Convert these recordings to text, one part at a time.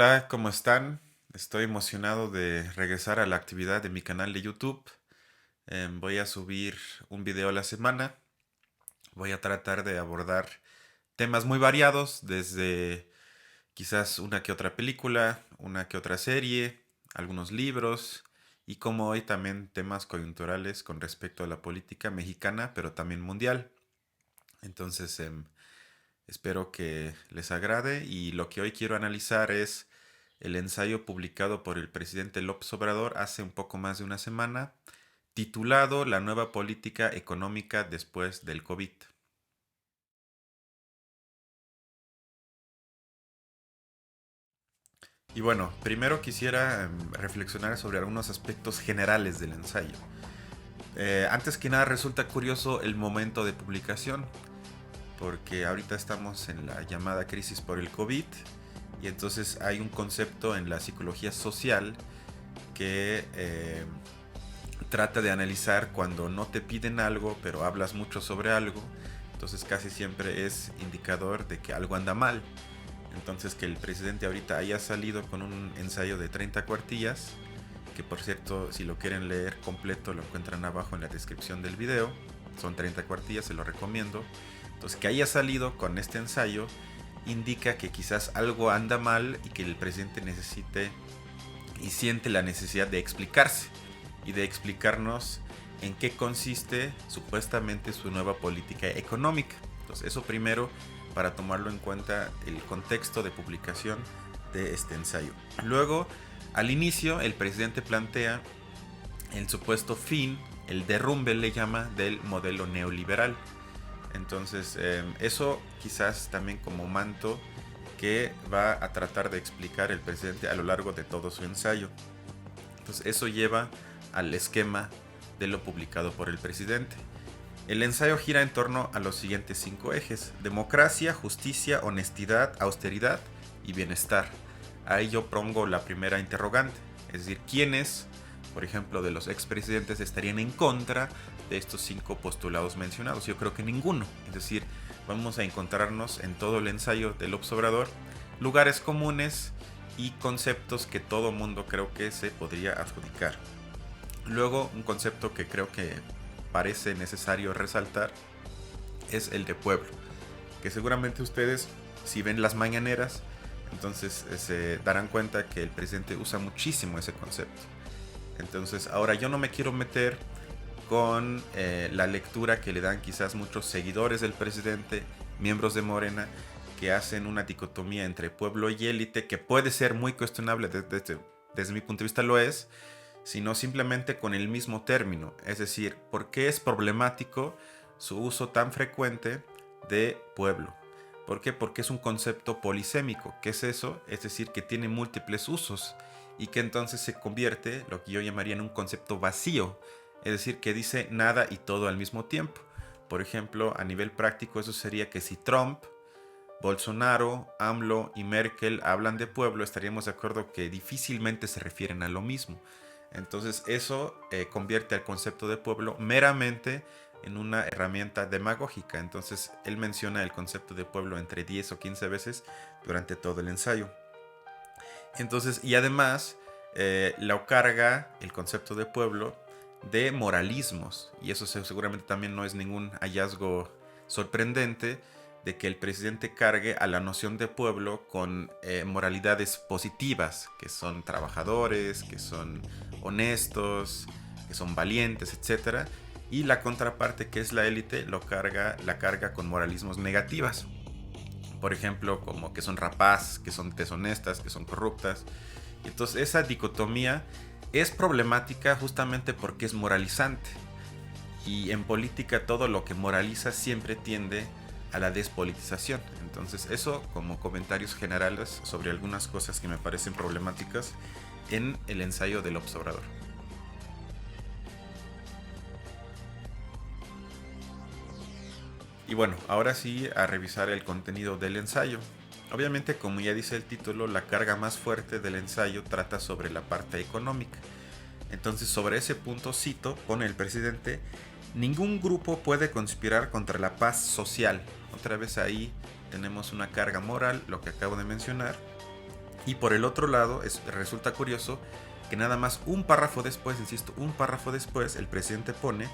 Hola, ¿cómo están? Estoy emocionado de regresar a la actividad de mi canal de YouTube. Voy a subir un video a la semana. Voy a tratar de abordar temas muy variados, desde quizás una que otra película, una que otra serie, algunos libros y como hoy también temas coyunturales con respecto a la política mexicana, pero también mundial. Entonces, espero que les agrade y lo que hoy quiero analizar es el ensayo publicado por el presidente López Obrador hace un poco más de una semana, titulado La nueva política económica después del COVID. Y bueno, primero quisiera reflexionar sobre algunos aspectos generales del ensayo. Antes que nada resulta curioso el momento de publicación, porque ahorita estamos en la llamada crisis por el COVID y entonces hay un concepto en la psicología social que trata de analizar cuando no te piden algo pero hablas mucho sobre algo, entonces casi siempre es indicador de que algo anda mal. Entonces que el presidente ahorita haya salido con un ensayo de 30 cuartillas, que por cierto si lo quieren leer completo lo encuentran abajo en la descripción del video, son 30 cuartillas, se lo recomiendo. Entonces que haya salido con este ensayo indica que quizás algo anda mal y que el presidente necesite y siente la necesidad de explicarse y de explicarnos en qué consiste supuestamente su nueva política económica. Entonces eso primero para tomarlo en cuenta el contexto de publicación de este ensayo. Luego, al inicio, el presidente plantea el supuesto fin, el derrumbe le llama, del modelo neoliberal. Entonces, eso quizás también como manto que va a tratar de explicar el presidente a lo largo de todo su ensayo. Entonces, eso lleva al esquema de lo publicado por el presidente. El ensayo gira en torno a los siguientes 5 ejes: democracia, justicia, honestidad, austeridad y bienestar. Ahí yo pongo la primera interrogante, es decir, ¿quiénes, por ejemplo, de los expresidentes estarían en contra de estos 5 postulados mencionados? Yo creo que ninguno. Es decir, vamos a encontrarnos en todo el ensayo del López Obrador lugares comunes y conceptos que todo mundo creo que se podría adjudicar. Luego, un concepto que creo que parece necesario resaltar es el de pueblo, que seguramente ustedes, si ven las mañaneras, entonces se darán cuenta que el presidente usa muchísimo ese concepto. Entonces, ahora yo no me quiero meter con la lectura que le dan quizás muchos seguidores del presidente, miembros de Morena, que hacen una dicotomía entre pueblo y élite, que puede ser muy cuestionable desde mi punto de vista, lo es, sino simplemente con el mismo término. Es decir, ¿por qué es problemático su uso tan frecuente de pueblo? ¿Por qué? Porque es un concepto polisémico. ¿Qué es eso? Es decir, que tiene múltiples usos y que entonces se convierte, lo que yo llamaría, en un concepto vacío. Es decir, que dice nada y todo al mismo tiempo. Por ejemplo, a nivel práctico, eso sería que si Trump, Bolsonaro, AMLO y Merkel hablan de pueblo, estaríamos de acuerdo que difícilmente se refieren a lo mismo. Entonces eso convierte al concepto de pueblo meramente en una herramienta demagógica. Entonces él menciona el concepto de pueblo entre 10 o 15 veces durante todo el ensayo. Entonces, y además lo carga el concepto de pueblo de moralismos. Y eso seguramente también no es ningún hallazgo sorprendente, de que el presidente cargue a la noción de pueblo con moralidades positivas, que son trabajadores, que son honestos, que son valientes, etcétera. Y la contraparte, que es la élite, la carga con moralismos negativas. Por ejemplo, como que son rapaces, que son deshonestas, que son corruptas. Y entonces esa dicotomía es problemática justamente porque es moralizante. Y en política todo lo que moraliza siempre tiende a la despolitización. Entonces eso como comentarios generales sobre algunas cosas que me parecen problemáticas en el ensayo del observador. Y bueno, ahora sí a revisar el contenido del ensayo. Obviamente, como ya dice el título, la carga más fuerte del ensayo trata sobre la parte económica. Entonces, sobre ese punto cito, pone el presidente: ningún grupo puede conspirar contra la paz social. Otra vez ahí tenemos una carga moral, lo que acabo de mencionar. Y por el otro lado, resulta curioso que nada más un párrafo después, insisto, un párrafo después, el presidente pone: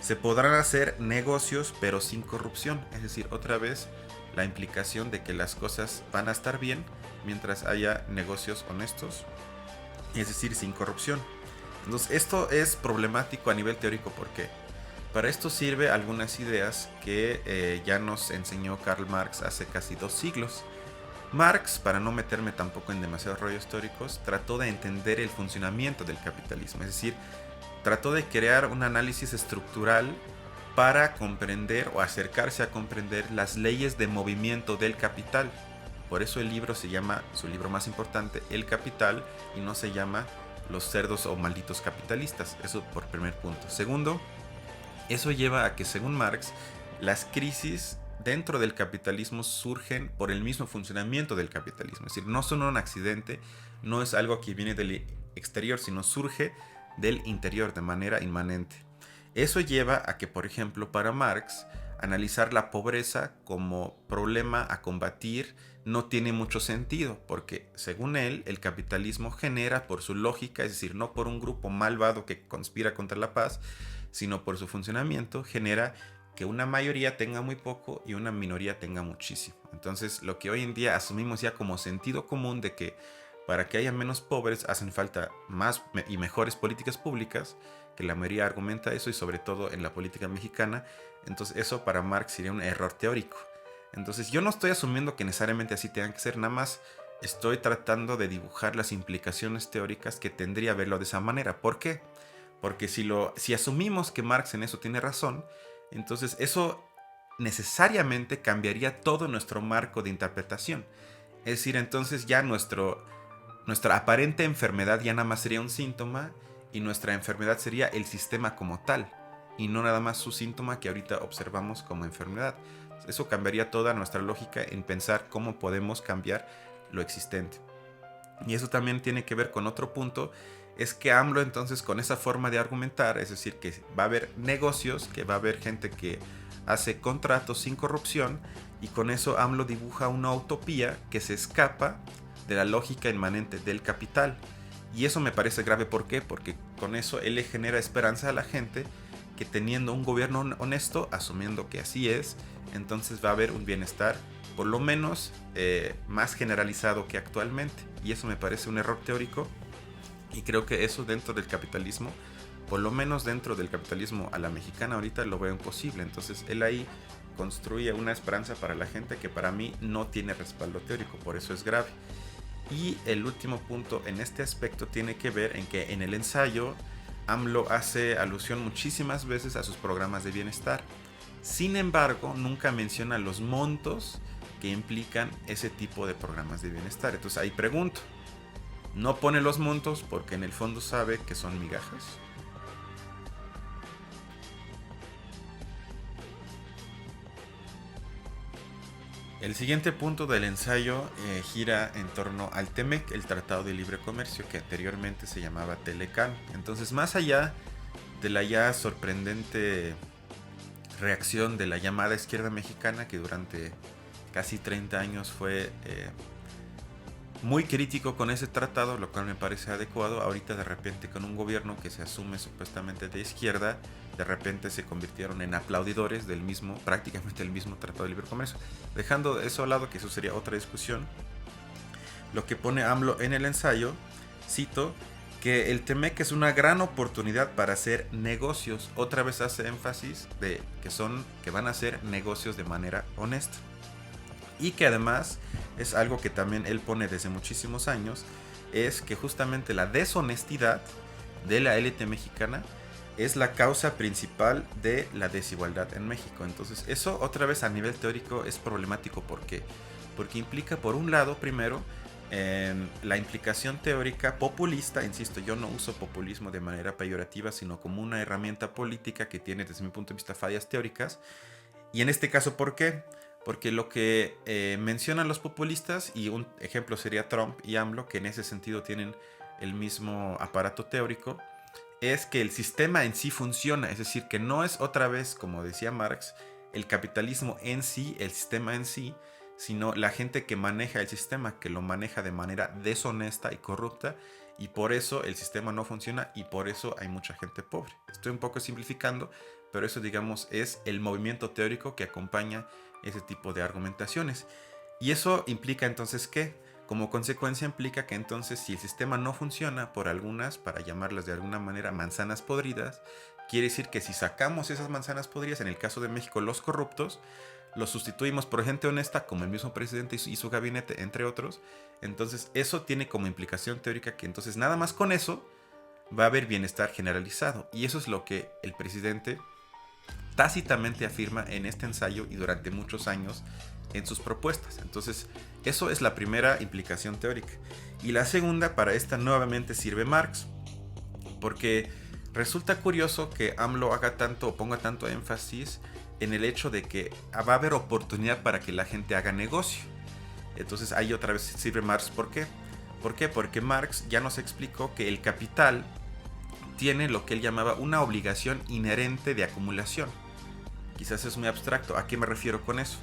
se podrán hacer negocios pero sin corrupción. Es decir, otra vez la implicación de que las cosas van a estar bien mientras haya negocios honestos, es decir, sin corrupción. Entonces, esto es problemático a nivel teórico porque para esto sirve algunas ideas que ya nos enseñó Karl Marx hace casi 2 siglos. Marx, para no meterme tampoco en demasiados rollos históricos, trató de entender el funcionamiento del capitalismo, es decir, trató de crear un análisis estructural para comprender o acercarse a comprender las leyes de movimiento del capital. Por eso el libro se llama, su libro más importante, El Capital, y no se llama Los cerdos o malditos capitalistas. Eso por primer punto. Segundo, eso lleva a que, según Marx, las crisis dentro del capitalismo surgen por el mismo funcionamiento del capitalismo. Es decir, no son un accidente, no es algo que viene del exterior, sino surge del interior de manera inmanente. Eso lleva a que, por ejemplo, para Marx, analizar la pobreza como problema a combatir no tiene mucho sentido, porque según él, el capitalismo genera por su lógica, es decir, no por un grupo malvado que conspira contra la paz, sino por su funcionamiento, genera que una mayoría tenga muy poco y una minoría tenga muchísimo. Entonces, lo que hoy en día asumimos ya como sentido común de que para que haya menos pobres hacen falta más y mejores políticas públicas, que la mayoría argumenta eso, y sobre todo en la política mexicana. Entonces, eso para Marx sería un error teórico. Entonces, yo no estoy asumiendo que necesariamente así tengan que ser, nada más estoy tratando de dibujar las implicaciones teóricas que tendría verlo de esa manera. ¿Por qué? Porque si asumimos que Marx en eso tiene razón, entonces eso necesariamente cambiaría todo nuestro marco de interpretación. Es decir, entonces ya nuestra aparente enfermedad ya nada más sería un síntoma, y nuestra enfermedad sería el sistema como tal, y no nada más su síntoma que ahorita observamos como enfermedad. Eso cambiaría toda nuestra lógica en pensar cómo podemos cambiar lo existente. Y eso también tiene que ver con otro punto, es que AMLO entonces con esa forma de argumentar, es decir, que va a haber negocios, que va a haber gente que hace contratos sin corrupción, y con eso AMLO dibuja una utopía que se escapa de la lógica inmanente del capital. Y eso me parece grave. ¿Por qué? Porque con eso él le genera esperanza a la gente que teniendo un gobierno honesto, asumiendo que así es, entonces va a haber un bienestar por lo menos más generalizado que actualmente. Y eso me parece un error teórico, y creo que eso dentro del capitalismo, por lo menos dentro del capitalismo a la mexicana ahorita, lo veo imposible. Entonces él ahí construye una esperanza para la gente que para mí no tiene respaldo teórico, por eso es grave. Y el último punto en este aspecto tiene que ver en que en el ensayo AMLO hace alusión muchísimas veces a sus programas de bienestar. Sin embargo, nunca menciona los montos que implican ese tipo de programas de bienestar. Entonces ahí pregunto, ¿no pone los montos porque en el fondo sabe que son migajas? El siguiente punto del ensayo gira en torno al TEMEC, el Tratado de Libre Comercio, que anteriormente se llamaba Telecan. Entonces, más allá de la ya sorprendente reacción de la llamada izquierda mexicana, que durante casi 30 años fue muy crítico con ese tratado, lo cual me parece adecuado, ahorita de repente con un gobierno que se asume supuestamente de izquierda, de repente se convirtieron en aplaudidores del mismo, prácticamente el mismo Tratado de Libre Comercio. Dejando eso a lado, que eso sería otra discusión, lo que pone AMLO en el ensayo, cito, que el TEMEC es una gran oportunidad para hacer negocios. Otra vez hace énfasis de que van a hacer negocios de manera honesta. Y que además es algo que también él pone desde muchísimos años, es que justamente la deshonestidad de la élite mexicana es la causa principal de la desigualdad en México. Entonces eso otra vez a nivel teórico es problemático. ¿Por qué? Porque implica por un lado primero la implicación teórica populista. Insisto, yo no uso populismo de manera peyorativa, sino como una herramienta política que tiene desde mi punto de vista fallas teóricas. Y en este caso, ¿por qué? Porque lo que mencionan los populistas, y un ejemplo sería Trump y AMLO, que en ese sentido tienen el mismo aparato teórico, es que el sistema en sí funciona. Es decir, que no es otra vez, como decía Marx, el capitalismo en sí, el sistema en sí, sino la gente que maneja el sistema, que lo maneja de manera deshonesta y corrupta, y por eso el sistema no funciona y por eso hay mucha gente pobre. Estoy un poco simplificando, pero eso, digamos, es el movimiento teórico que acompaña ese tipo de argumentaciones. Y eso implica entonces que, como consecuencia, implica que entonces si el sistema no funciona por algunas, para llamarlas de alguna manera manzanas podridas, quiere decir que si sacamos esas manzanas podridas, en el caso de México los corruptos, los sustituimos por gente honesta como el mismo presidente y su gabinete, entre otros, entonces eso tiene como implicación teórica que entonces nada más con eso va a haber bienestar generalizado. Y eso es lo que el presidente tácitamente afirma en este ensayo y durante muchos años en sus propuestas. Entonces, eso es la primera implicación teórica. Y la segunda, para esta nuevamente sirve Marx, porque resulta curioso que AMLO haga tanto o ponga tanto énfasis en el hecho de que va a haber oportunidad para que la gente haga negocio. Entonces, ahí otra vez sirve Marx. ¿Por qué? ¿Por qué? Porque Marx ya nos explicó que el capital tiene lo que él llamaba una obligación inherente de acumulación. Quizás es muy abstracto. ¿A qué me refiero con eso?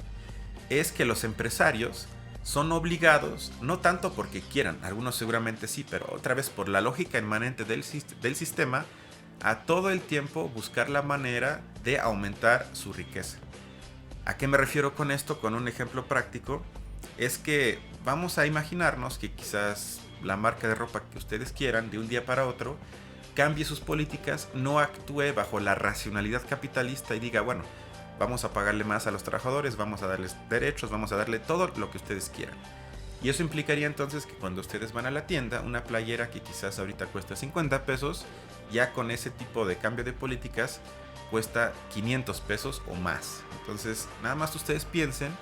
Es que los empresarios son obligados, no tanto porque quieran, algunos seguramente sí, pero otra vez por la lógica inmanente del sistema, a todo el tiempo buscar la manera de aumentar su riqueza. ¿A qué me refiero con esto? Con un ejemplo práctico, es que vamos a imaginarnos que quizás la marca de ropa que ustedes quieran de un día para otro cambie sus políticas, no actúe bajo la racionalidad capitalista y diga, bueno, vamos a pagarle más a los trabajadores, vamos a darles derechos, vamos a darle todo lo que ustedes quieran. Y eso implicaría entonces que cuando ustedes van a la tienda, una playera que quizás ahorita cuesta 50 pesos, ya con ese tipo de cambio de políticas cuesta 500 pesos o más. Entonces, nada más ustedes piensen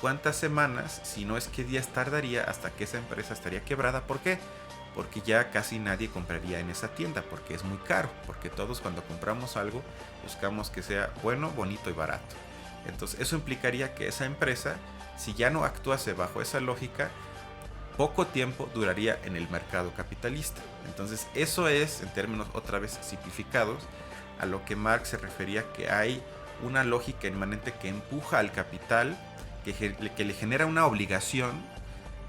cuántas semanas, si no es que días tardaría hasta que esa empresa estaría quebrada. ¿Por qué? Porque ya casi nadie compraría en esa tienda, porque es muy caro, porque todos cuando compramos algo buscamos que sea bueno, bonito y barato. Entonces eso implicaría que esa empresa, si ya no actuase bajo esa lógica, poco tiempo duraría en el mercado capitalista. Entonces eso es, en términos otra vez simplificados, a lo que Marx se refería, que hay una lógica inmanente que empuja al capital, que le genera una obligación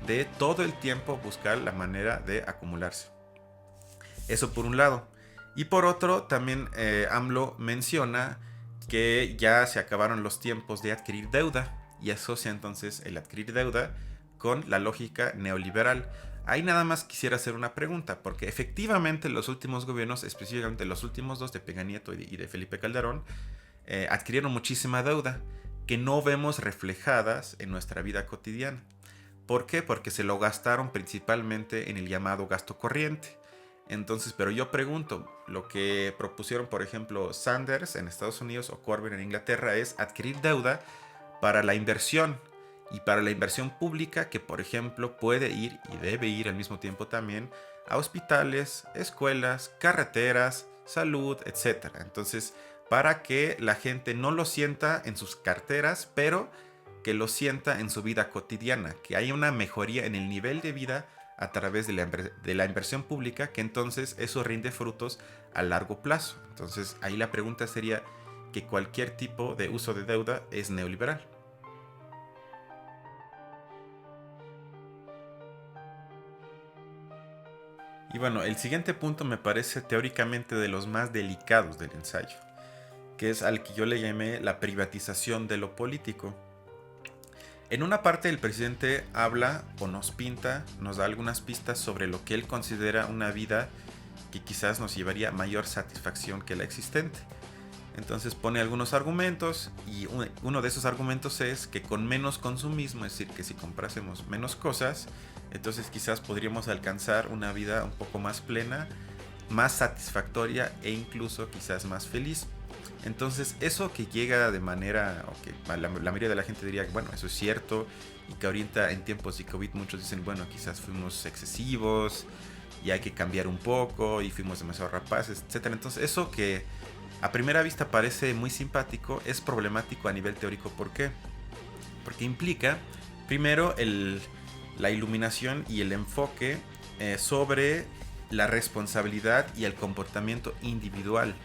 de todo el tiempo buscar la manera de acumularse. Eso por un lado. Y por otro, también AMLO menciona que ya se acabaron los tiempos de adquirir deuda y asocia entonces el adquirir deuda con la lógica neoliberal. Ahí nada más quisiera hacer una pregunta, porque efectivamente los últimos gobiernos, específicamente los últimos dos de Peña Nieto y de Felipe Calderón, adquirieron muchísima deuda que no vemos reflejadas en nuestra vida cotidiana. ¿Por qué? Porque se lo gastaron principalmente en el llamado gasto corriente. Entonces, pero yo pregunto, lo que propusieron, por ejemplo, Sanders en Estados Unidos o Corbyn en Inglaterra es adquirir deuda para la inversión y para la inversión pública que, por ejemplo, puede ir y debe ir al mismo tiempo también a hospitales, escuelas, carreteras, salud, etc. Entonces, para que la gente no lo sienta en sus carteras, pero que lo sienta en su vida cotidiana, que haya una mejoría en el nivel de vida a través de la inversión pública, que entonces eso rinde frutos a largo plazo. Entonces ahí la pregunta sería que cualquier tipo de uso de deuda es neoliberal. Y bueno, el siguiente punto me parece teóricamente de los más delicados del ensayo, que es al que yo le llamé la privatización de lo político. En una parte el presidente habla o nos pinta, nos da algunas pistas sobre lo que él considera una vida que quizás nos llevaría mayor satisfacción que la existente. Entonces pone algunos argumentos y uno de esos argumentos es que con menos consumismo, es decir, que si comprásemos menos cosas, entonces quizás podríamos alcanzar una vida un poco más plena, más satisfactoria e incluso quizás más feliz. Entonces eso que llega de manera, o que la mayoría de la gente diría, bueno, eso es cierto, y que ahorita en tiempos de COVID muchos dicen, bueno, quizás fuimos excesivos y hay que cambiar un poco y fuimos demasiado rapaces, etc. Entonces eso que a primera vista parece muy simpático es problemático a nivel teórico. ¿Por qué? Porque implica, primero, la iluminación y el enfoque sobre la responsabilidad y el comportamiento individual.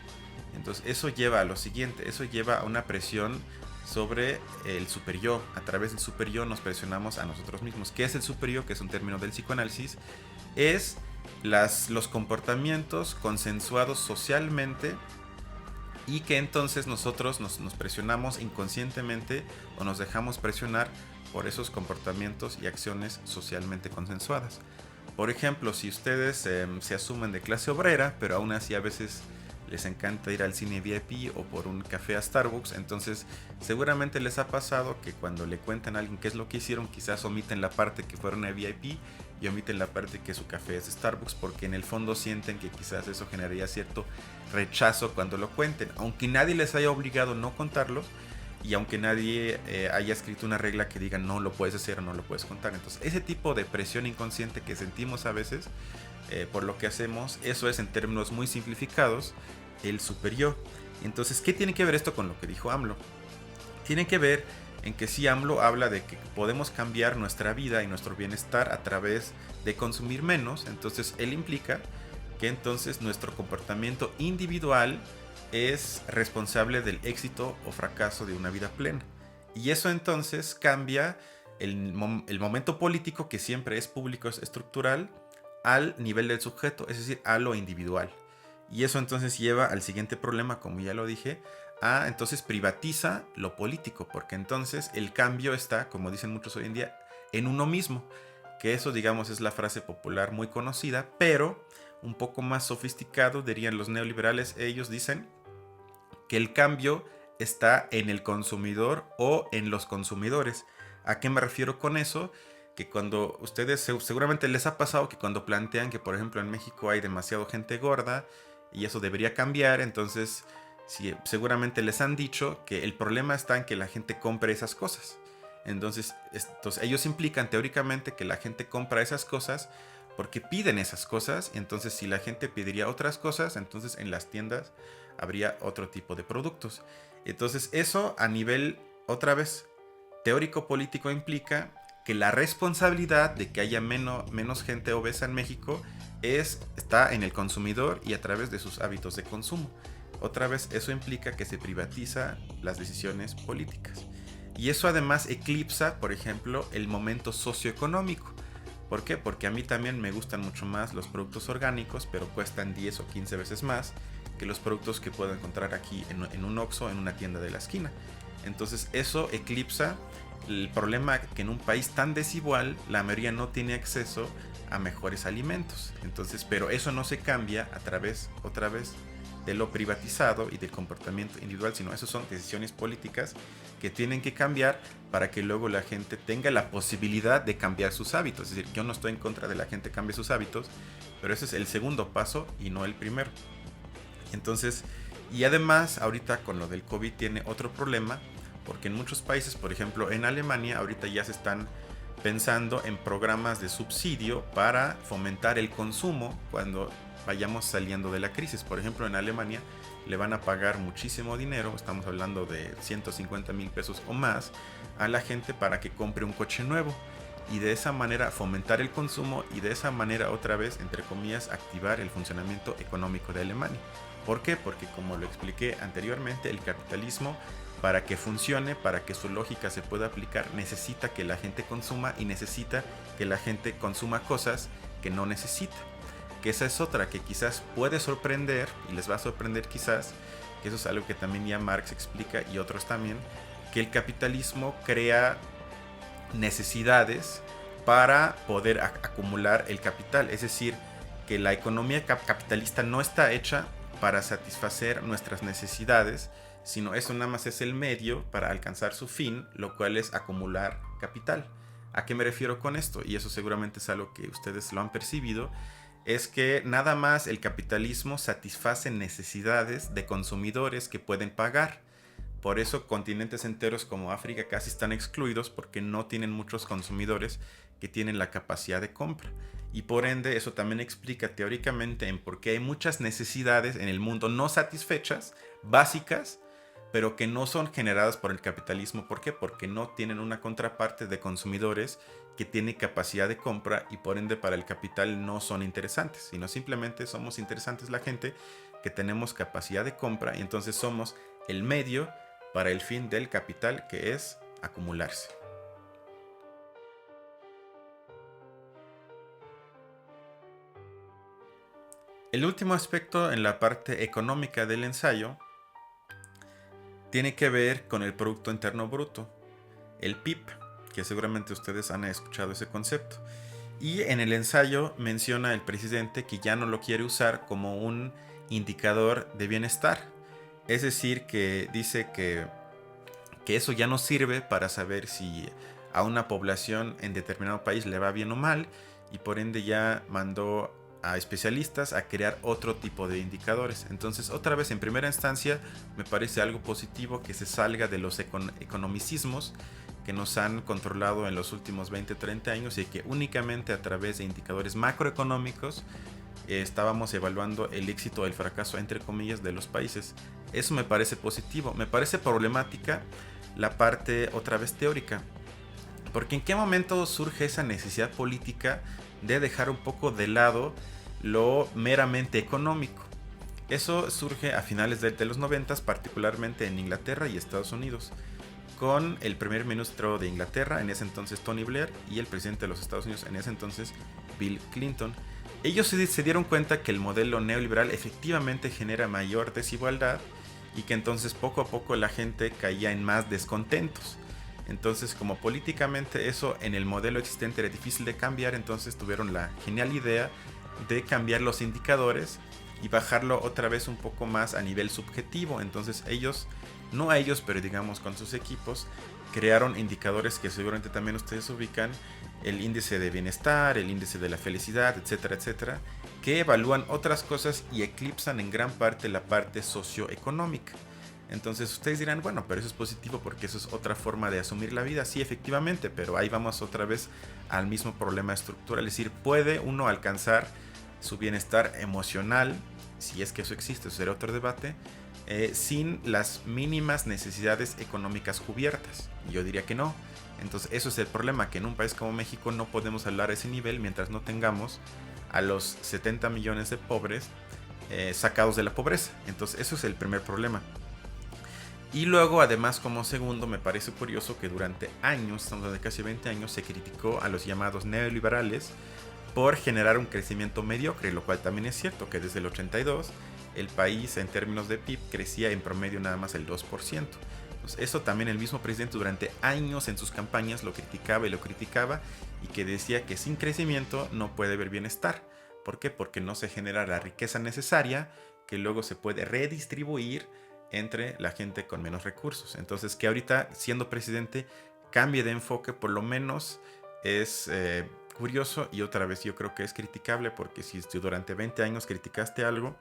Entonces eso lleva a lo siguiente, eso lleva a una presión sobre el superyo. A través del superyo nos presionamos a nosotros mismos. ¿Qué es el superyo? Que es un término del psicoanálisis. Es los comportamientos consensuados socialmente y que entonces nosotros nos presionamos inconscientemente o nos dejamos presionar por esos comportamientos y acciones socialmente consensuadas. Por ejemplo, si ustedes se asumen de clase obrera, pero aún así a veces les encanta ir al cine VIP o por un café a Starbucks, entonces seguramente les ha pasado que cuando le cuentan a alguien qué es lo que hicieron, quizás omiten la parte que fueron a VIP y omiten la parte que su café es de Starbucks, porque en el fondo sienten que quizás eso generaría cierto rechazo cuando lo cuenten, aunque nadie les haya obligado a no contarlos y aunque nadie haya escrito una regla que diga no lo puedes hacer o no lo puedes contar. Entonces ese tipo de presión inconsciente que sentimos a veces por lo que hacemos, eso es en términos muy simplificados el superyo. Entonces, ¿qué tiene que ver esto con lo que dijo AMLO? Tiene que ver en que sí, AMLO habla de que podemos cambiar nuestra vida y nuestro bienestar a través de consumir menos. Entonces él implica que entonces nuestro comportamiento individual es responsable del éxito o fracaso de una vida plena. Y eso entonces cambia el momento político, que siempre es público, es estructural, al nivel del sujeto, es decir, a lo individual. Y eso entonces lleva al siguiente problema, como ya lo dije, entonces privatiza lo político, porque entonces el cambio está, como dicen muchos hoy en día, en uno mismo. Que eso, digamos, es la frase popular muy conocida, pero un poco más sofisticado, dirían los neoliberales. Ellos dicen que el cambio está en el consumidor o en los consumidores. ¿A qué me refiero con eso? Que cuando ustedes seguramente les ha pasado que cuando plantean que por ejemplo en México hay demasiado gente gorda y eso debería cambiar, entonces sí, seguramente les han dicho que el problema está en que la gente compre esas cosas. Entonces ellos implican teóricamente que la gente compra esas cosas porque piden esas cosas. Entonces si la gente pediría otras cosas, entonces en las tiendas habría otro tipo de productos. Entonces eso a nivel, otra vez, teórico político implica que la responsabilidad de que haya menos gente obesa en México está en el consumidor y a través de sus hábitos de consumo. Otra vez, eso implica que se privatiza las decisiones políticas. Y eso además eclipsa, por ejemplo, el momento socioeconómico. ¿Por qué? Porque a mí también me gustan mucho más los productos orgánicos, pero cuestan 10 o 15 veces más que los productos que puedo encontrar aquí en un Oxxo, en una tienda de la esquina. Entonces eso eclipsa el problema que en un país tan desigual la mayoría no tiene acceso a mejores alimentos. Entonces, pero eso no se cambia a través, otra vez, de lo privatizado y del comportamiento individual, sino eso son decisiones políticas que tienen que cambiar para que luego la gente tenga la posibilidad de cambiar sus hábitos. Es decir, yo no estoy en contra de la gente cambie sus hábitos, pero ese es el segundo paso y no el primero. Entonces, y además ahorita con lo del COVID tiene otro problema, porque en muchos países, por ejemplo en Alemania, ahorita ya se están pensando en programas de subsidio para fomentar el consumo cuando vayamos saliendo de la crisis. Por ejemplo, en Alemania le van a pagar muchísimo dinero, estamos hablando de 150,000 pesos o más, a la gente para que compre un coche nuevo y de esa manera fomentar el consumo y de esa manera otra vez, entre comillas, activar el funcionamiento económico de Alemania. ¿Por qué? Porque como lo expliqué anteriormente, el capitalismo, para que funcione, para que su lógica se pueda aplicar, necesita que la gente consuma y necesita que la gente consuma cosas que no necesita. Que esa es otra que quizás puede sorprender y les va a sorprender quizás, que eso es algo que también ya Marx explica y otros también, que el capitalismo crea necesidades para poder acumular el capital. Es decir, que la economía capitalista no está hecha para satisfacer nuestras necesidades, sino eso nada más es el medio para alcanzar su fin, lo cual es acumular capital. ¿A qué me refiero con esto? Y eso seguramente es algo que ustedes lo han percibido, es que nada más el capitalismo satisface necesidades de consumidores que pueden pagar. Por eso continentes enteros como África casi están excluidos porque no tienen muchos consumidores que tienen la capacidad de compra. Y por ende eso también explica teóricamente en por qué hay muchas necesidades en el mundo no satisfechas, básicas, pero que no son generadas por el capitalismo. ¿Por qué? Porque no tienen una contraparte de consumidores que tiene capacidad de compra y por ende para el capital no son interesantes, sino simplemente somos interesantes la gente que tenemos capacidad de compra y entonces somos el medio para el fin del capital, que es acumularse. El último aspecto en la parte económica del ensayo tiene que ver con el Producto Interno Bruto, el PIB, que seguramente ustedes han escuchado ese concepto. Y en el ensayo menciona el presidente que ya no lo quiere usar como un indicador de bienestar. Es decir, que dice que eso ya no sirve para saber si a una población en determinado país le va bien o mal, y por ende ya mandó a especialistas a crear otro tipo de indicadores. Entonces, otra vez, en primera instancia, me parece algo positivo que se salga de los economicismos que nos han controlado en los últimos 20-30 años, y que únicamente a través de indicadores macroeconómicos estábamos evaluando el éxito o el fracaso, entre comillas, de los países. Eso me parece positivo. Me parece problemática la parte otra vez teórica, porque en qué momento surge esa necesidad política de dejar un poco de lado lo meramente económico. Eso surge a finales de los 90, particularmente en Inglaterra y Estados Unidos, con el primer ministro de Inglaterra, en ese entonces Tony Blair, y el presidente de los Estados Unidos, en ese entonces Bill Clinton. Ellos se dieron cuenta que el modelo neoliberal efectivamente genera mayor desigualdad, y que entonces poco a poco la gente caía en más descontentos. Entonces, como políticamente eso en el modelo existente era difícil de cambiar, entonces tuvieron la genial idea de cambiar los indicadores y bajarlo otra vez un poco más a nivel subjetivo. Entonces ellos, no a ellos, pero digamos con sus equipos, crearon indicadores que seguramente también ustedes ubican: el índice de bienestar, el índice de la felicidad, etcétera, etcétera, que evalúan otras cosas y eclipsan en gran parte la parte socioeconómica. Entonces ustedes dirán, bueno, pero eso es positivo porque eso es otra forma de asumir la vida. Sí, efectivamente, pero ahí vamos otra vez al mismo problema estructural. Es decir, puede uno alcanzar su bienestar emocional, si es que eso existe, eso será otro debate, sin las mínimas necesidades económicas cubiertas. Y yo diría que no. Entonces eso es el problema, que en un país como México no podemos hablar a ese nivel mientras no tengamos a los 70 millones de pobres sacados de la pobreza. Entonces eso es el primer problema. Y luego, además, como segundo, me parece curioso que durante años, estamos hablando de casi 20 años, se criticó a los llamados neoliberales por generar un crecimiento mediocre, lo cual también es cierto, que desde el 82 el país en términos de PIB crecía en promedio nada más el 2%. Pues eso también el mismo presidente durante años en sus campañas lo criticaba y que decía que sin crecimiento no puede haber bienestar. ¿Por qué? Porque no se genera la riqueza necesaria que luego se puede redistribuir entre la gente con menos recursos. Entonces, que ahorita siendo presidente cambie de enfoque, por lo menos es curioso, y otra vez yo creo que es criticable, porque si durante 20 años criticaste algo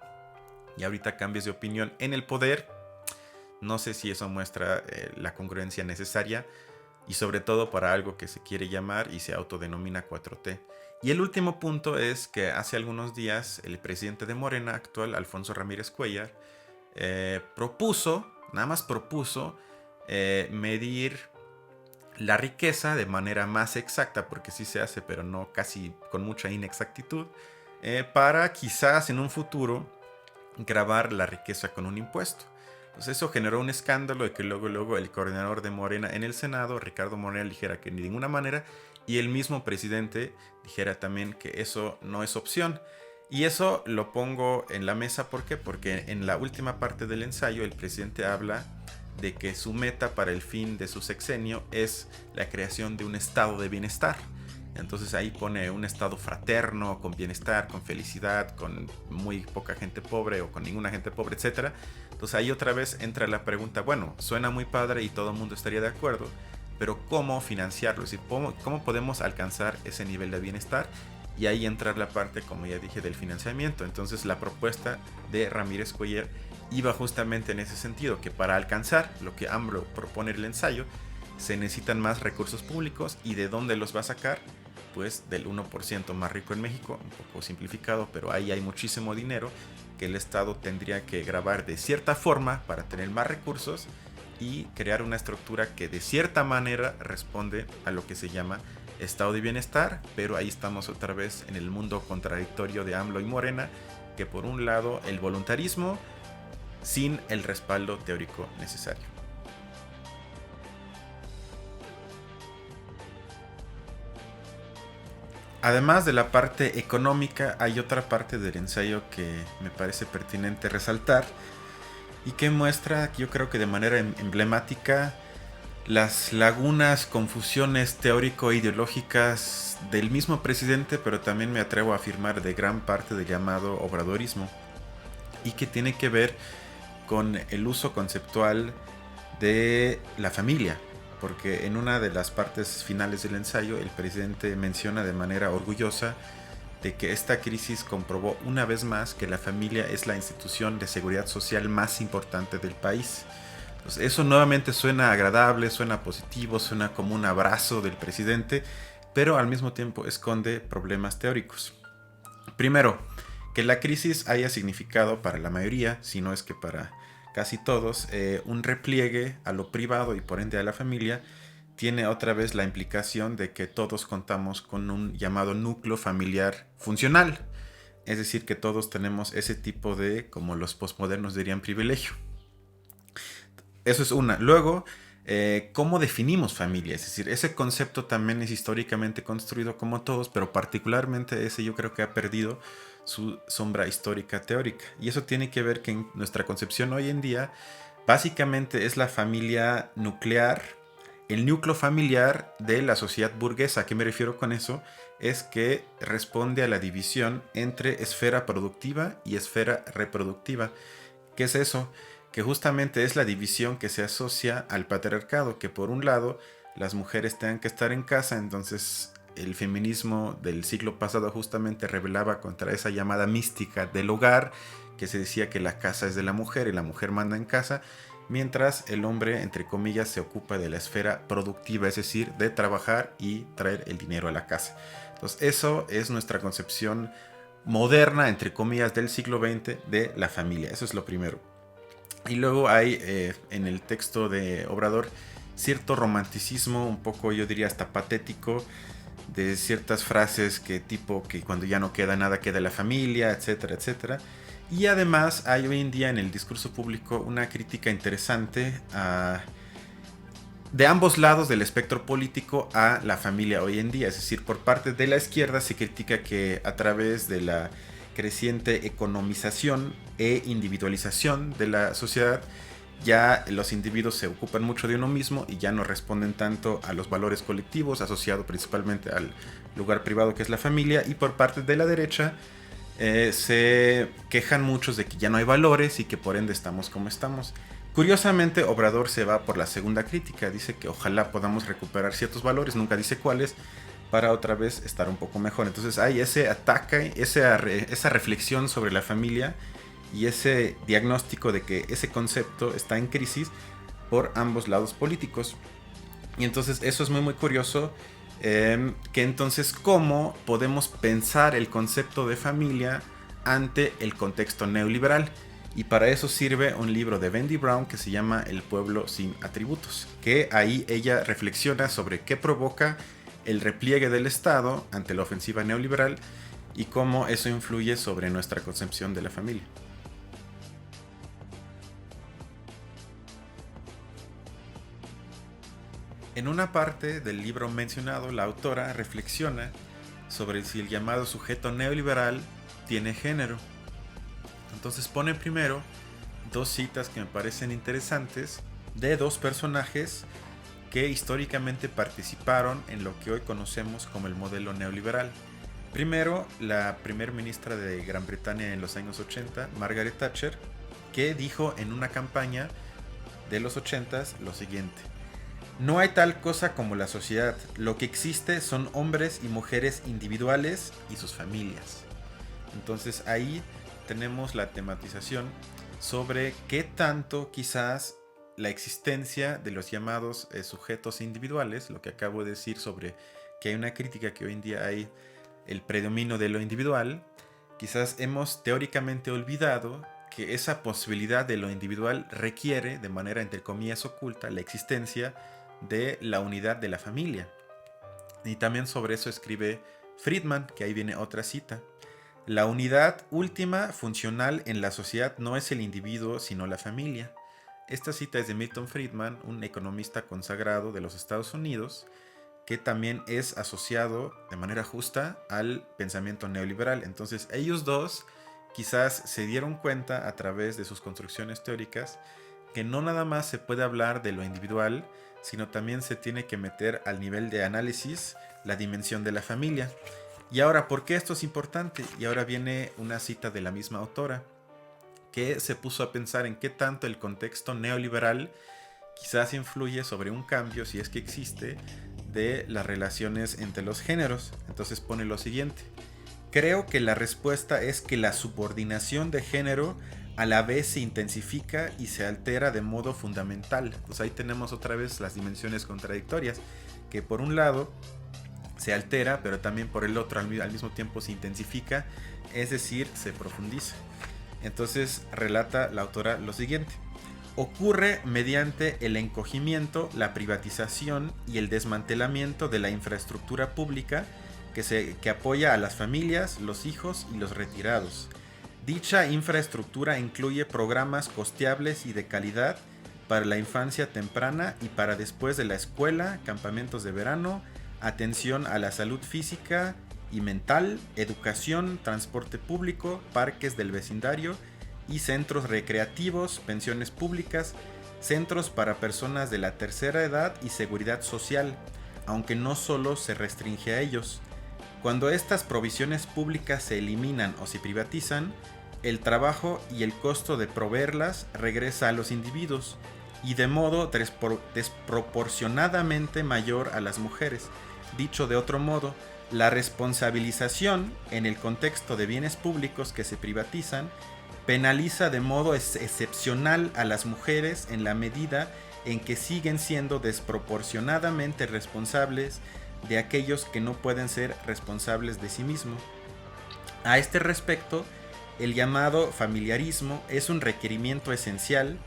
y ahorita cambias de opinión en el poder, no sé si eso muestra la congruencia necesaria, y sobre todo para algo que se quiere llamar y se autodenomina 4T. Y el último punto es que hace algunos días el presidente de Morena actual, Alfonso Ramírez Cuellar, nada más propuso medir la riqueza de manera más exacta, porque sí se hace, pero no, casi con mucha inexactitud, para quizás en un futuro grabar la riqueza con un impuesto. Entonces eso generó un escándalo de que luego el coordinador de Morena en el Senado, Ricardo Monreal, dijera que ni de ninguna manera, y el mismo presidente dijera también que eso no es opción. Y eso lo pongo en la mesa, ¿por qué? Porque en la última parte del ensayo el presidente habla de que su meta para el fin de su sexenio es la creación de un estado de bienestar. Entonces ahí pone un estado fraterno, con bienestar, con felicidad, con muy poca gente pobre o con ninguna gente pobre, etc. Entonces ahí otra vez entra la pregunta, bueno, suena muy padre y todo el mundo estaría de acuerdo, pero ¿cómo financiarlo? Es decir, ¿cómo podemos alcanzar ese nivel de bienestar? Y ahí entra la parte, como ya dije, del financiamiento. Entonces la propuesta de Ramírez Cuellar iba justamente en ese sentido, que para alcanzar lo que AMLO propone en el ensayo, se necesitan más recursos públicos. ¿Y de dónde los va a sacar? Pues del 1% más rico en México, un poco simplificado, pero ahí hay muchísimo dinero que el Estado tendría que grabar de cierta forma para tener más recursos y crear una estructura que de cierta manera responde a lo que se llama estado de bienestar. Pero ahí estamos otra vez en el mundo contradictorio de AMLO y Morena, que por un lado el voluntarismo sin el respaldo teórico necesario. Además de la parte económica, hay otra parte del ensayo que me parece pertinente resaltar y que muestra, yo creo que de manera emblemática, las lagunas, confusiones teórico-ideológicas del mismo presidente, pero también me atrevo a afirmar de gran parte del llamado obradorismo, y que tiene que ver con el uso conceptual de la familia, porque en una de las partes finales del ensayo el presidente menciona de manera orgullosa de que esta crisis comprobó una vez más que la familia es la institución de seguridad social más importante del país. Entonces, eso nuevamente suena agradable, suena positivo, suena como un abrazo del presidente, pero al mismo tiempo esconde problemas teóricos. Primero, que la crisis haya significado para la mayoría, si no es que para casi todos, un repliegue a lo privado y por ende a la familia, tiene otra vez la implicación de que todos contamos con un llamado núcleo familiar funcional. Es decir, que todos tenemos ese tipo de, como los postmodernos dirían, privilegio. Eso es una. Luego, ¿cómo definimos familia? Es decir, ese concepto también es históricamente construido como todos, pero particularmente ese yo creo que ha perdido su sombra histórica teórica. Y eso tiene que ver que en nuestra concepción hoy en día, básicamente es la familia nuclear, el núcleo familiar de la sociedad burguesa. ¿A qué me refiero con eso? Es que responde a la división entre esfera productiva y esfera reproductiva. ¿Qué es eso? Que justamente es la división que se asocia al patriarcado, que por un lado las mujeres tengan que estar en casa, entonces el feminismo del siglo pasado justamente rebelaba contra esa llamada mística del hogar, que se decía que la casa es de la mujer y la mujer manda en casa, mientras el hombre, entre comillas, se ocupa de la esfera productiva, es decir, de trabajar y traer el dinero a la casa. Entonces eso es nuestra concepción moderna, entre comillas, del siglo XX de la familia. Eso es lo primero. Y luego hay en el texto de Obrador cierto romanticismo, un poco yo diría hasta patético, de ciertas frases que tipo que cuando ya no queda nada queda la familia, etcétera, etcétera. Y además hay hoy en día en el discurso público una crítica interesante de ambos lados del espectro político a la familia hoy en día. Es decir, por parte de la izquierda se critica que a través de la creciente economización e individualización de la sociedad, ya los individuos se ocupan mucho de uno mismo y ya no responden tanto a los valores colectivos, asociado principalmente al lugar privado que es la familia. Y por parte de la derecha se quejan muchos de que ya no hay valores y que por ende estamos como estamos. Curiosamente, Obrador se va por la segunda crítica, dice que ojalá podamos recuperar ciertos valores, nunca dice cuáles, para otra vez estar un poco mejor. Entonces hay ese ataque, esa reflexión sobre la familia y ese diagnóstico de que ese concepto está en crisis por ambos lados políticos. Y entonces eso es muy muy curioso, que entonces cómo podemos pensar el concepto de familia ante el contexto neoliberal. Y para eso sirve un libro de Wendy Brown que se llama El pueblo sin atributos, que ahí ella reflexiona sobre qué provoca el repliegue del Estado ante la ofensiva neoliberal y cómo eso influye sobre nuestra concepción de la familia. En una parte del libro mencionado, la autora reflexiona sobre si el llamado sujeto neoliberal tiene género. Entonces pone primero dos citas que me parecen interesantes de dos personajes que históricamente participaron en lo que hoy conocemos como el modelo neoliberal. Primero, la primer ministra de Gran Bretaña en los años 80, Margaret Thatcher, que dijo en una campaña de los 80s lo siguiente: no hay tal cosa como la sociedad, lo que existe son hombres y mujeres individuales y sus familias. Entonces ahí tenemos la tematización sobre qué tanto quizás la existencia de los llamados sujetos individuales, lo que acabo de decir sobre que hay una crítica que hoy en día hay el predominio de lo individual, quizás hemos teóricamente olvidado que esa posibilidad de lo individual requiere, de manera entre comillas oculta, la existencia de la unidad de la familia. Y también sobre eso escribe Friedman, que ahí viene otra cita. La unidad última funcional en la sociedad no es el individuo, sino la familia. Esta cita es de Milton Friedman, un economista consagrado de los Estados Unidos, que también es asociado de manera justa al pensamiento neoliberal. Entonces ellos dos quizás se dieron cuenta a través de sus construcciones teóricas que no nada más se puede hablar de lo individual, sino también se tiene que meter al nivel de análisis la dimensión de la familia. Y ahora, ¿por qué esto es importante? Y ahora viene una cita de la misma autora, que se puso a pensar en qué tanto el contexto neoliberal quizás influye sobre un cambio, si es que existe, de las relaciones entre los géneros. Entonces pone lo siguiente: creo que la respuesta es que la subordinación de género a la vez se intensifica y se altera de modo fundamental. Pues ahí tenemos otra vez las dimensiones contradictorias, que por un lado se altera, pero también por el otro al mismo tiempo se intensifica, es decir, se profundiza. Entonces relata la autora lo siguiente: ocurre mediante el encogimiento, la privatización y el desmantelamiento de la infraestructura pública que apoya a las familias, los hijos y los retirados. Dicha infraestructura incluye programas costeables y de calidad para la infancia temprana y para después de la escuela, campamentos de verano, atención a la salud física y mental, educación, transporte público, parques del vecindario y centros recreativos, pensiones públicas, centros para personas de la tercera edad y seguridad social, aunque no solo se restringe a ellos. Cuando estas provisiones públicas se eliminan o se privatizan, el trabajo y el costo de proveerlas regresa a los individuos y de modo desproporcionadamente mayor a las mujeres. Dicho de otro modo, la responsabilización en el contexto de bienes públicos que se privatizan penaliza de modo excepcional a las mujeres en la medida en que siguen siendo desproporcionadamente responsables de aquellos que no pueden ser responsables de sí mismos. A este respecto, el llamado familiarismo es un requerimiento esencial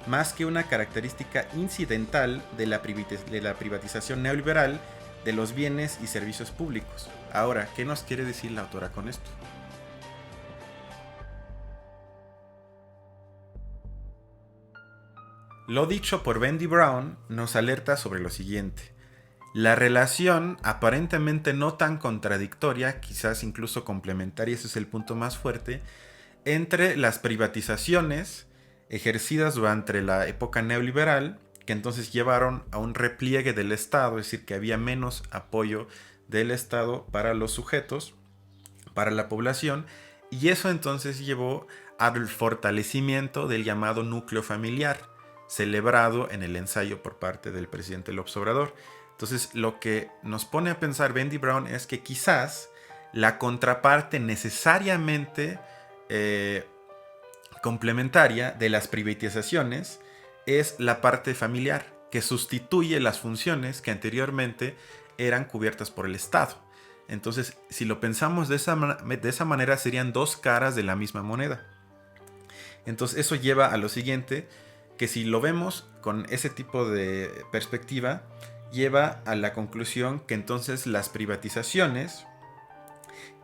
más que una característica incidental de la privatización neoliberal de los bienes y servicios públicos. Ahora, ¿qué nos quiere decir la autora con esto? Lo dicho por Bendy Brown nos alerta sobre lo siguiente: la relación aparentemente no tan contradictoria, quizás incluso complementaria, ese es el punto más fuerte, entre las privatizaciones ejercidas durante la época neoliberal, que entonces llevaron a un repliegue del Estado, es decir, que había menos apoyo del Estado para los sujetos, para la población, y eso entonces llevó al fortalecimiento del llamado núcleo familiar, celebrado en el ensayo por parte del presidente López Obrador. Entonces, lo que nos pone a pensar Bendy Brown es que quizás la contraparte necesariamente complementaria de las privatizaciones es la parte familiar, que sustituye las funciones que anteriormente eran cubiertas por el Estado. Entonces, si lo pensamos de esa manera, serían dos caras de la misma moneda. Entonces, eso lleva a lo siguiente, que si lo vemos con ese tipo de perspectiva, lleva a la conclusión que entonces las privatizaciones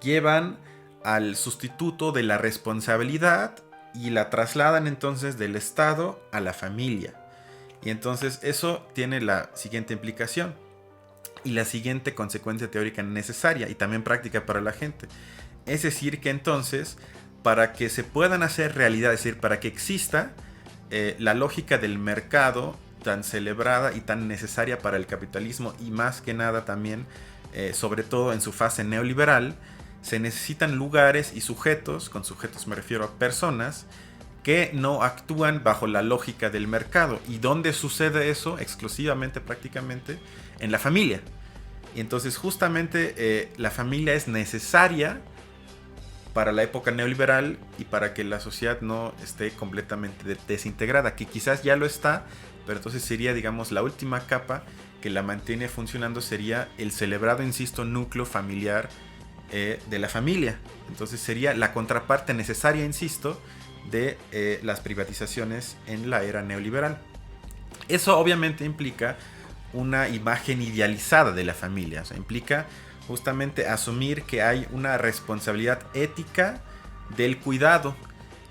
llevan al sustituto de la responsabilidad y la trasladan entonces del Estado a la familia. Y entonces eso tiene la siguiente implicación y la siguiente consecuencia teórica necesaria y también práctica para la gente. Es decir, que entonces, para que se puedan hacer realidad, es decir, para que exista la lógica del mercado tan celebrada y tan necesaria para el capitalismo, y más que nada también, sobre todo en su fase neoliberal, se necesitan lugares y sujetos, con sujetos me refiero a personas, que no actúan bajo la lógica del mercado. ¿Y dónde sucede eso? Exclusivamente, prácticamente, en la familia. Y entonces justamente la familia es necesaria para la época neoliberal y para que la sociedad no esté completamente desintegrada, que quizás ya lo está, pero entonces sería, digamos, la última capa que la mantiene funcionando, sería el celebrado, insisto, núcleo familiar de la familia. Entonces sería la contraparte necesaria, insisto, de las privatizaciones en la era neoliberal. Eso obviamente implica una imagen idealizada de la familia, o sea, implica justamente asumir que hay una responsabilidad ética del cuidado,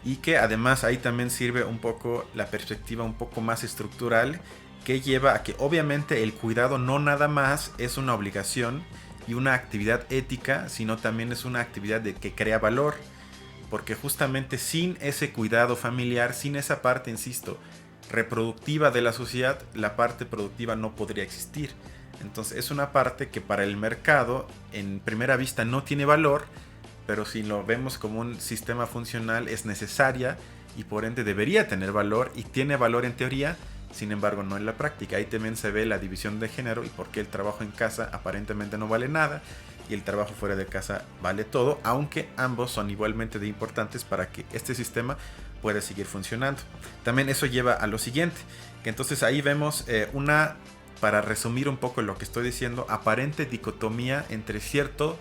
y que además ahí también sirve un poco la perspectiva un poco más estructural, que lleva a que obviamente el cuidado no nada más es una obligación y una actividad ética, sino también es una actividad que crea valor, porque justamente sin ese cuidado familiar, sin esa parte, insisto, reproductiva de la sociedad, la parte productiva no podría existir. Entonces es una parte que para el mercado en primera vista no tiene valor, pero si lo vemos como un sistema funcional es necesaria y por ende debería tener valor, y tiene valor en teoría, sin embargo no en la práctica. Ahí también se ve la división de género y por qué el trabajo en casa aparentemente no vale nada y el trabajo fuera de casa vale todo, aunque ambos son igualmente de importantes para que este sistema pueda seguir funcionando. También eso lleva a lo siguiente, que entonces ahí vemos para resumir un poco lo que estoy diciendo, aparente dicotomía entre cierto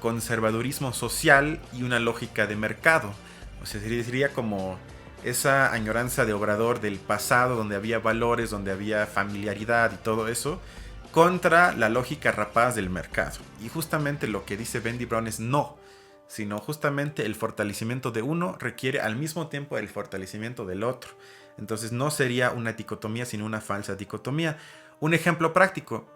conservadurismo social y una lógica de mercado. O sea, sería como esa añoranza de Obrador del pasado, donde había valores, donde había familiaridad y todo eso, contra la lógica rapaz del mercado. Y justamente lo que dice Bendy Brown es no, sino justamente el fortalecimiento de uno requiere al mismo tiempo el fortalecimiento del otro. Entonces no sería una dicotomía, sino una falsa dicotomía. Un ejemplo práctico.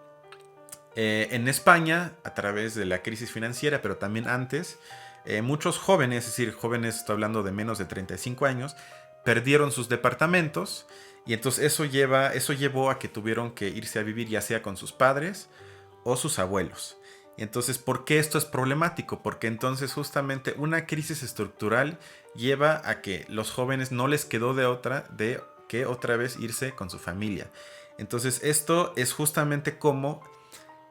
En España, a través de la crisis financiera, pero también antes, muchos jóvenes, es decir, jóvenes, estoy hablando de menos de 35 años, perdieron sus departamentos y entonces eso llevó a que tuvieron que irse a vivir ya sea con sus padres o sus abuelos. Y entonces, ¿por qué esto es problemático? Porque entonces justamente una crisis estructural lleva a que los jóvenes no les quedó de que otra vez irse con su familia. Entonces esto es justamente como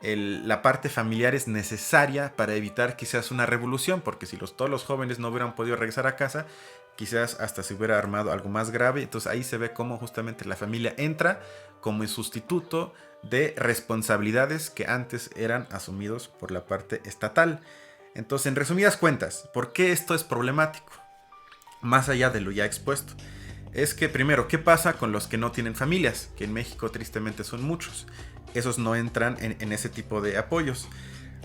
la parte familiar es necesaria para evitar quizás una revolución, porque si todos los jóvenes no hubieran podido regresar a casa, quizás hasta se hubiera armado algo más grave. Entonces ahí se ve cómo justamente la familia entra como el sustituto de responsabilidades que antes eran asumidos por la parte estatal. Entonces, en resumidas cuentas, ¿por qué esto es problemático? Más allá de lo ya expuesto, es que primero, ¿qué pasa con los que no tienen familias? Que en México tristemente son muchos. Esos no entran en ese tipo de apoyos.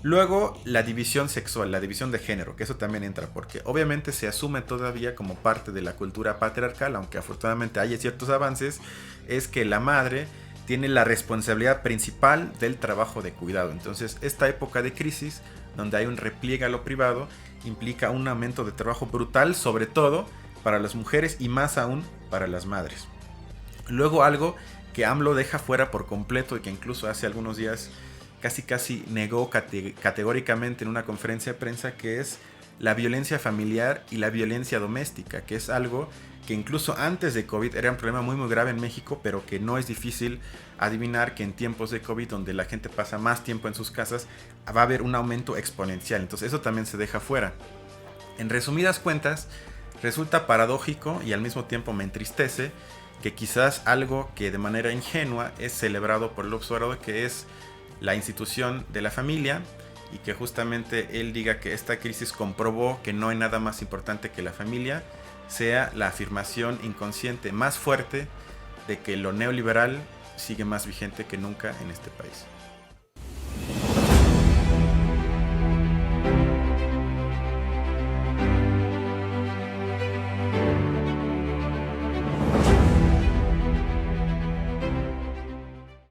Luego, la división sexual, la división de género, que eso también entra, porque obviamente se asume todavía como parte de la cultura patriarcal, aunque afortunadamente haya ciertos avances, es que la madre tiene la responsabilidad principal del trabajo de cuidado. Entonces, esta época de crisis, donde hay un repliegue a lo privado, implica un aumento de trabajo brutal, sobre todo para las mujeres y más aún para las madres. Luego, algo que AMLO deja fuera por completo y que incluso hace algunos días casi negó categóricamente en una conferencia de prensa, que es la violencia familiar y la violencia doméstica, que es algo que incluso antes de COVID era un problema muy grave en México, pero que no es difícil adivinar que en tiempos de COVID, donde la gente pasa más tiempo en sus casas, va a haber un aumento exponencial. Entonces eso también se deja fuera. En resumidas cuentas, resulta paradójico y al mismo tiempo me entristece que quizás algo que de manera ingenua es celebrado por López Obrador, que es la institución de la familia, y que justamente él diga que esta crisis comprobó que no hay nada más importante que la familia, sea la afirmación inconsciente más fuerte de que lo neoliberal sigue más vigente que nunca en este país.